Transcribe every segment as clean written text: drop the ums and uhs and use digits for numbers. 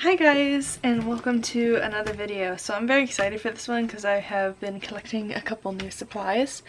Hi guys, and welcome to another video. So I'm very excited for this one because I have been collecting a couple new supplies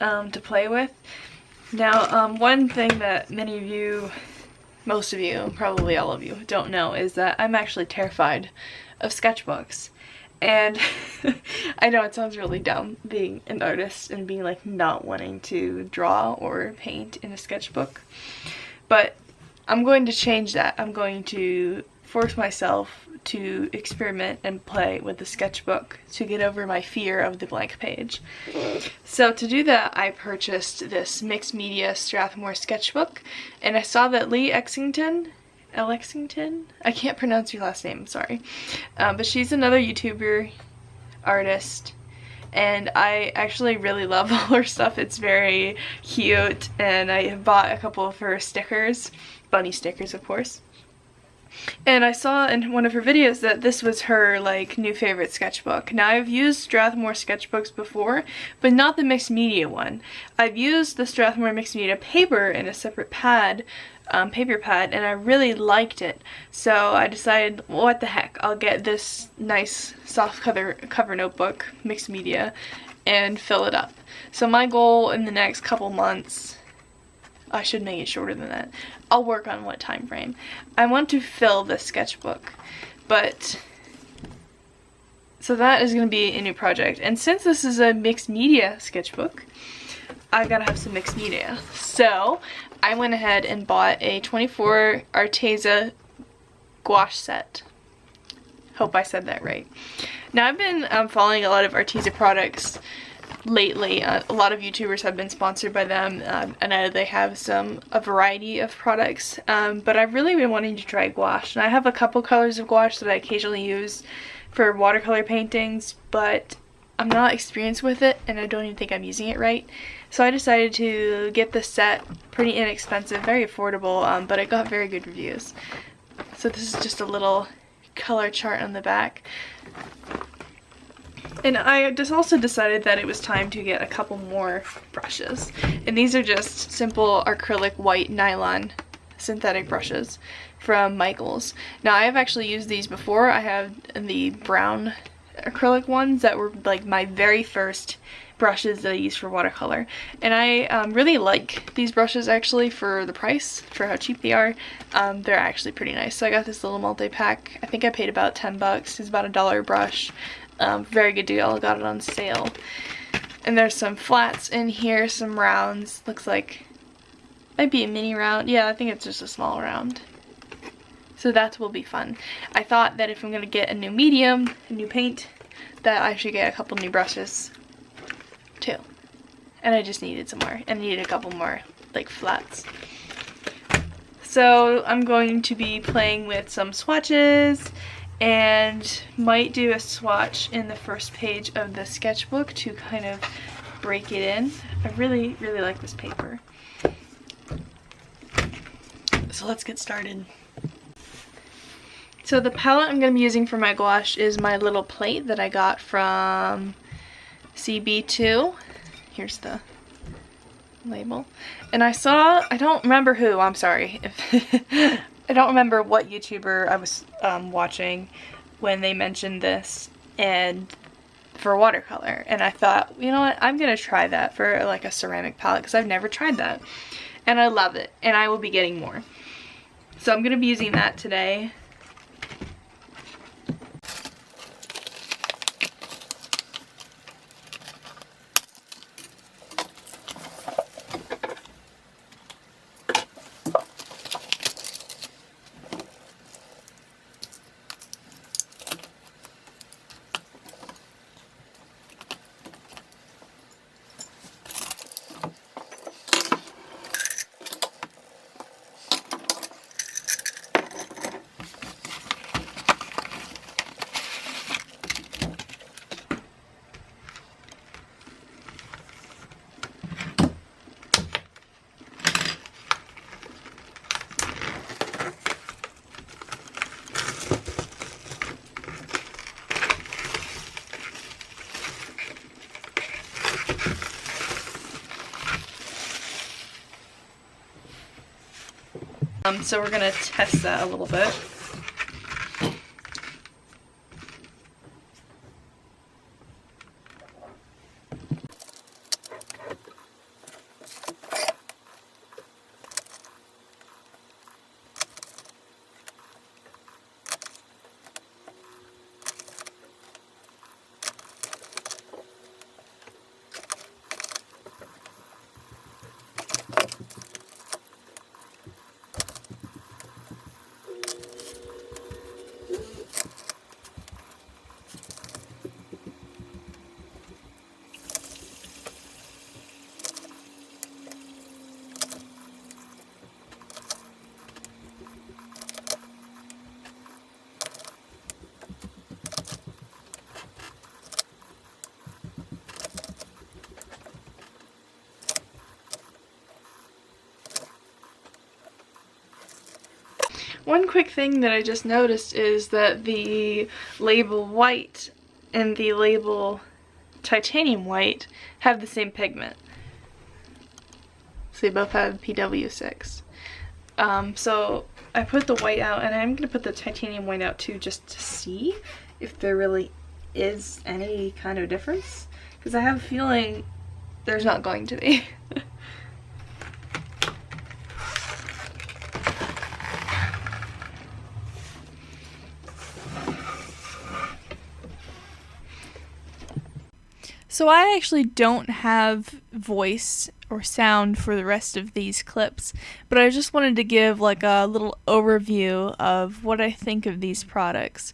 to play with. Now, one thing that many of you, most of you, probably all of you, don't know is that I'm actually terrified of sketchbooks. And I know it sounds really dumb being an artist and being like not wanting to draw or paint in a sketchbook, but I'm going to change that. I'm going to force myself to experiment and play with the sketchbook to get over my fear of the blank page. So to do that, I purchased this mixed media Strathmore sketchbook, and I saw that Lee Exington, I can't pronounce your last name, I'm sorry, but she's another YouTuber artist, and I actually really love all her stuff. It's very cute, and I have bought a couple of her stickers, bunny stickers of course. And I saw in one of her videos that this was her like new favorite sketchbook. Now I've used Strathmore sketchbooks before, but not the mixed media one. I've used the Strathmore mixed media paper in a separate pad, paper pad, and I really liked it. So I decided, what the heck, I'll get this nice soft cover notebook, mixed media, and fill it up. So my goal in the next couple months, I should make it shorter than that. I'll work on what time frame. I want to fill this sketchbook, but so that is going to be a new project. And since this is a mixed media sketchbook, I gotta have some mixed media. So I went ahead and bought a 24 Arteza Gouache set. Hope I said that right. Now I've been following a lot of Arteza products lately. A lot of YouTubers have been sponsored by them, and they have a variety of products, but I've really been wanting to try gouache, and I have a couple colors of gouache that I occasionally use for watercolor paintings, but I'm not experienced with it and I don't even think I'm using it right. So I decided to get this set, pretty inexpensive, very affordable, but it got very good reviews. So this is just a little color chart on the back. And I just also decided that it was time to get a couple more brushes. And these are just simple acrylic white nylon synthetic brushes from Michaels. Now I have actually used these before. I have the brown acrylic ones that were like my very first brushes that I used for watercolor. And I really like these brushes actually for the price, for how cheap they are. They're actually pretty nice. So I got this little multi-pack. I think I paid about 10 bucks. It's about $1 a brush. Very good deal. I got it on sale. And there's some flats in here, some rounds. Looks like, might be a mini round. Yeah, I think it's just a small round. So that will be fun. I thought that if I'm going to get a new medium, a new paint, that I should get a couple new brushes too. And I just needed some more. And needed a couple more, like, flats. So I'm going to be playing with some swatches, and might do a swatch in the first page of the sketchbook to kind of break it in. I really, really like this paper. So let's get started. So the palette I'm going to be using for my gouache is my little plate that I got from CB2. Here's the label. And I don't remember who, I'm sorry. I don't remember what YouTuber I was watching when they mentioned this and for watercolor, and I thought, you know what, I'm gonna try that for like a ceramic palette because I've never tried that and I love it, and I will be getting more. So I'm gonna be using that today. So we're gonna test that a little bit. One quick thing that I just noticed is that the label white and the label titanium white have the same pigment. So they both have PW6. So I put the white out, and I'm going to put the titanium white out too, just to see if there really is any kind of difference, because I have a feeling there's not going to be. So I actually don't have voice or sound for the rest of these clips, but I just wanted to give like a little overview of what I think of these products.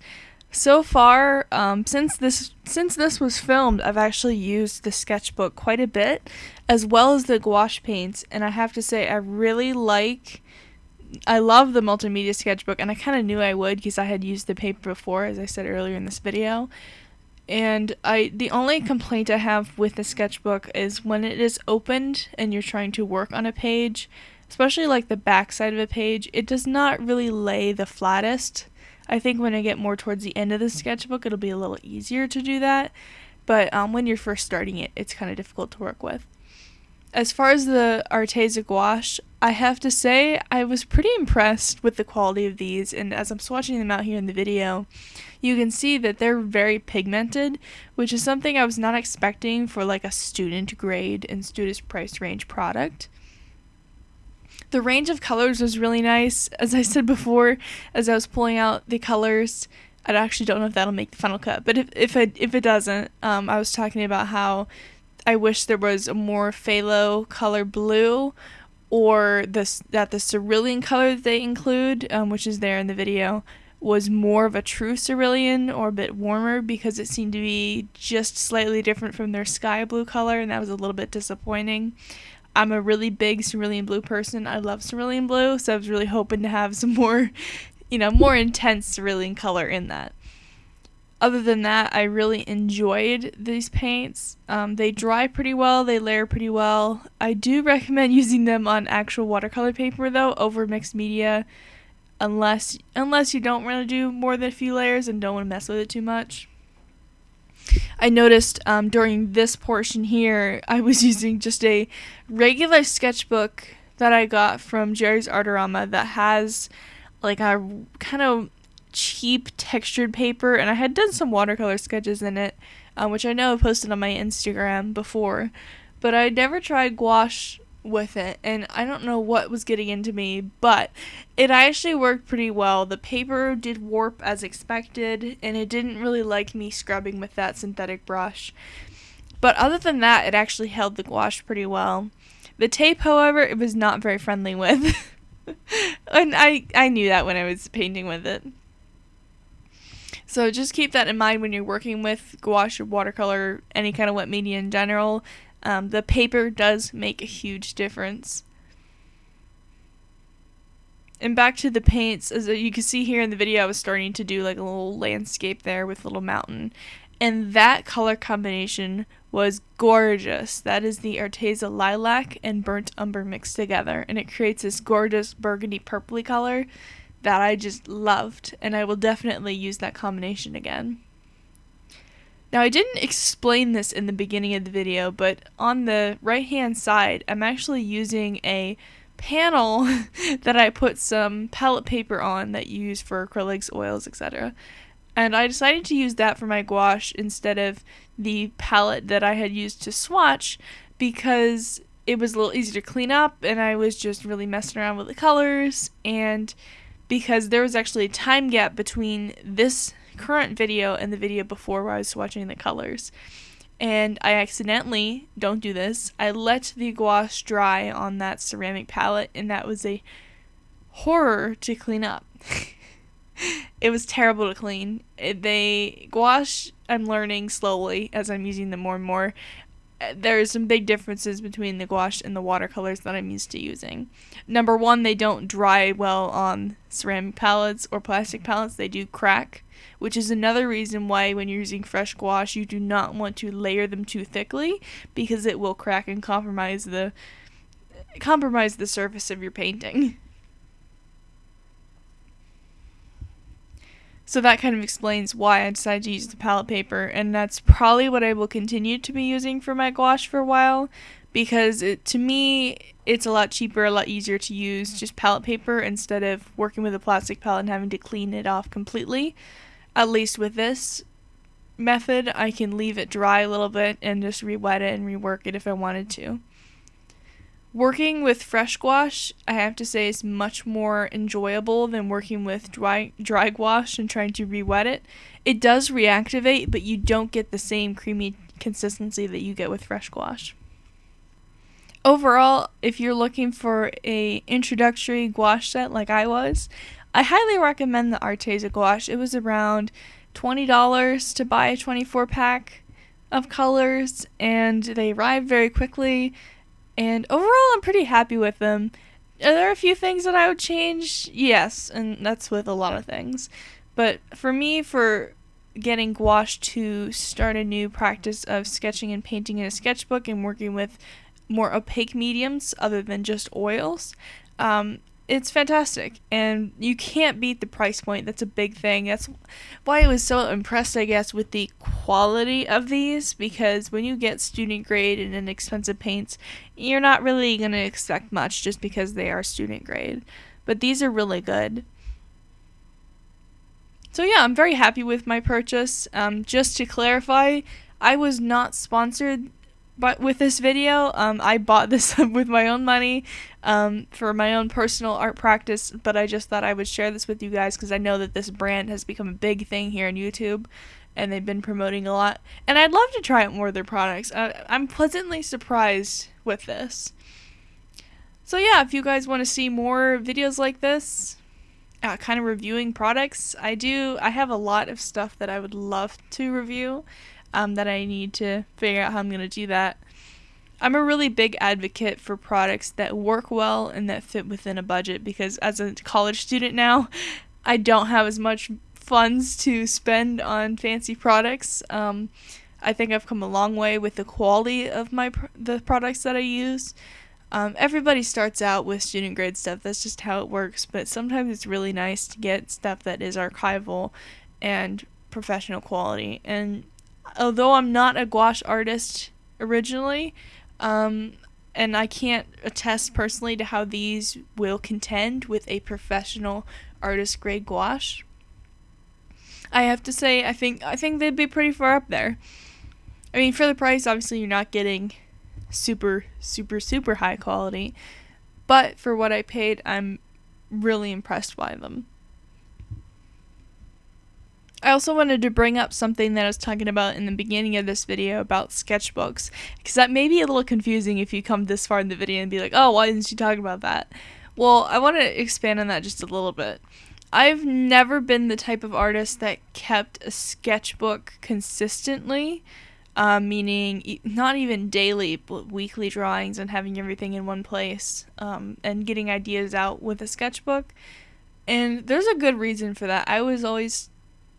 So far, since this was filmed, I've actually used the sketchbook quite a bit, as well as the gouache paints, and I have to say I love the multimedia sketchbook, and I kind of knew I would because I had used the paper before, as I said earlier in this video. And the only complaint I have with the sketchbook is when it is opened and you're trying to work on a page, especially like the back side of a page, it does not really lay the flattest. I think when I get more towards the end of the sketchbook, it'll be a little easier to do that, but when you're first starting it, it's kind of difficult to work with. As far as the Arteza Gouache, I have to say I was pretty impressed with the quality of these, and as I'm swatching them out here in the video, you can see that they're very pigmented, which is something I was not expecting for like a student grade and student price range product. The range of colors was really nice. As I said before, as I was pulling out the colors, I actually don't know if that'll make the final cut, but if it doesn't, I was talking about how I wish there was a more phthalo color blue, or that the cerulean color that they include, which is there in the video, was more of a true cerulean or a bit warmer, because it seemed to be just slightly different from their sky blue color, and that was a little bit disappointing. I'm a really big cerulean blue person. I love cerulean blue, so I was really hoping to have some more, more intense cerulean color in that. Other than that, I really enjoyed these paints. They dry pretty well, they layer pretty well. I do recommend using them on actual watercolor paper though, over mixed media, unless you don't want to do more than a few layers and don't want to mess with it too much. I noticed during this portion here, I was using just a regular sketchbook that I got from Jerry's Artorama that has like a kind of cheap textured paper, and I had done some watercolor sketches in it, which I know I posted on my Instagram before, but I never tried gouache with it, and I don't know what was getting into me, but it actually worked pretty well. The paper did warp as expected, and it didn't really like me scrubbing with that synthetic brush, but other than that, it actually held the gouache pretty well. The tape, however, it was not very friendly with, and I knew that when I was painting with it. So just keep that in mind when you're working with gouache or watercolor, any kind of wet media in general. The paper does make a huge difference. And back to the paints, as you can see here in the video, I was starting to do like a little landscape there with a little mountain. And that color combination was gorgeous. That is the Arteza Lilac and Burnt Umber mixed together. And it creates this gorgeous burgundy purpley color that I just loved, and I will definitely use that combination again. Now, I didn't explain this in the beginning of the video, but on the right hand side, I'm actually using a panel that I put some palette paper on that you use for acrylics, oils, etc. And I decided to use that for my gouache instead of the palette that I had used to swatch, because it was a little easier to clean up, and I was just really messing around with the colors, and because there was actually a time gap between this current video and the video before where I was swatching the colors. And I accidentally, don't do this, I let the gouache dry on that ceramic palette, and that was a horror to clean up. It was terrible to clean. The gouache, I'm learning slowly as I'm using them more and more. There's some big differences between the gouache and the watercolors that I'm used to using. Number one, they don't dry well on ceramic palettes or plastic palettes. They do crack, which is another reason why when you're using fresh gouache, you do not want to layer them too thickly, because it will crack and compromise the surface of your painting. So that kind of explains why I decided to use the palette paper, and that's probably what I will continue to be using for my gouache for a while, because to me, it's a lot cheaper, a lot easier to use just palette paper instead of working with a plastic palette and having to clean it off completely. At least with this method, I can leave it dry a little bit and just re-wet it and rework it if I wanted to. Working with fresh gouache, I have to say, is much more enjoyable than working with dry gouache and trying to re-wet it. It does reactivate, but you don't get the same creamy consistency that you get with fresh gouache. Overall, if you're looking for a introductory gouache set like I was, I highly recommend the Arteza Gouache. It was around $20 to buy a 24 pack of colors, and they arrived very quickly. And overall, I'm pretty happy with them. Are there a few things that I would change? Yes, and that's with a lot of things. But for me, for getting gouache to start a new practice of sketching and painting in a sketchbook and working with more opaque mediums other than just oils, it's fantastic, and you can't beat the price point. That's a big thing. That's why I was so impressed, I guess, with the quality of these, because when you get student grade and inexpensive paints, you're not really going to expect much just because they are student grade. But these are really good. So yeah, I'm very happy with my purchase. Just to clarify, I was not sponsored with this video. I bought this with my own money for my own personal art practice, but I just thought I would share this with you guys because I know that this brand has become a big thing here on YouTube, and they've been promoting a lot, and I'd love to try out more of their products. I'm pleasantly surprised with this. So yeah, if you guys want to see more videos like this, kind of reviewing products, I have a lot of stuff that I would love to review, that I need to figure out how I'm going to do that. I'm a really big advocate for products that work well and that fit within a budget, because as a college student now, I don't have as much funds to spend on fancy products. I think I've come a long way with the quality of the products that I use. Everybody starts out with student grade stuff, that's just how it works, but sometimes it's really nice to get stuff that is archival and professional quality. And although I'm not a gouache artist originally, and I can't attest personally to how these will contend with a professional artist grade gouache, I have to say I think they'd be pretty far up there. I mean, for the price, obviously you're not getting super high quality, but for what I paid, I'm really impressed by them. I also wanted to bring up something that I was talking about in the beginning of this video about sketchbooks, because that may be a little confusing if you come this far in the video and be like, oh, why didn't you talk about that? Well, I want to expand on that just a little bit. I've never been the type of artist that kept a sketchbook consistently, meaning not even daily, but weekly drawings and having everything in one place, and getting ideas out with a sketchbook. And there's a good reason for that.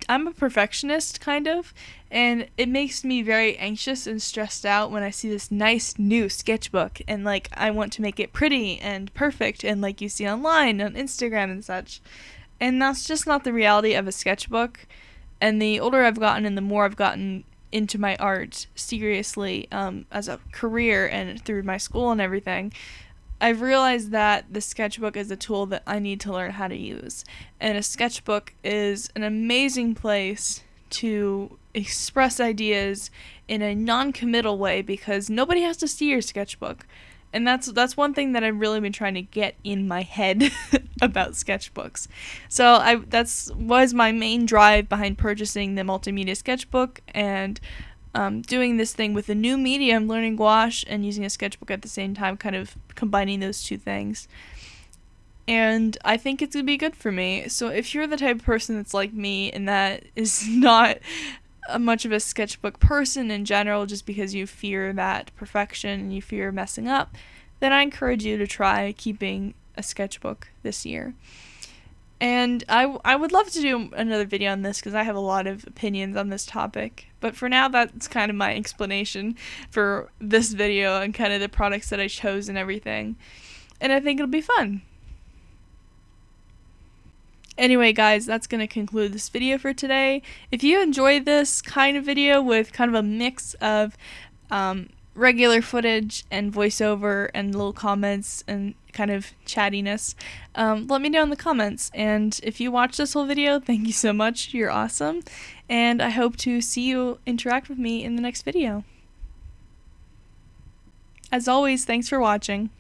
I'm a perfectionist, kind of, and it makes me very anxious and stressed out when I see this nice new sketchbook, and like I want to make it pretty and perfect, and like you see online on Instagram and such. And that's just not the reality of a sketchbook. And the older I've gotten and the more I've gotten into my art seriously, as a career and through my school and everything, I've realized that the sketchbook is a tool that I need to learn how to use. And a sketchbook is an amazing place to express ideas in a non-committal way, because nobody has to see your sketchbook. And that's one thing that I've really been trying to get in my head about sketchbooks. So that was my main drive behind purchasing the multimedia sketchbook, and doing this thing with a new medium, learning gouache and using a sketchbook at the same time, kind of combining those two things. And I think it's going to be good for me. So if you're the type of person that's like me and that is not much of a sketchbook person in general, just because you fear that perfection and you fear messing up, then I encourage you to try keeping a sketchbook this year. And I would love to do another video on this, because I have a lot of opinions on this topic. But for now, that's kind of my explanation for this video and kind of the products that I chose and everything. And I think it'll be fun. Anyway guys, that's going to conclude this video for today. If you enjoyed this kind of video with kind of a mix of regular footage and voiceover and little comments and kind of chattiness, let me know in the comments. And if you watched this whole video, thank you so much. You're awesome. And I hope to see you interact with me in the next video. As always, thanks for watching.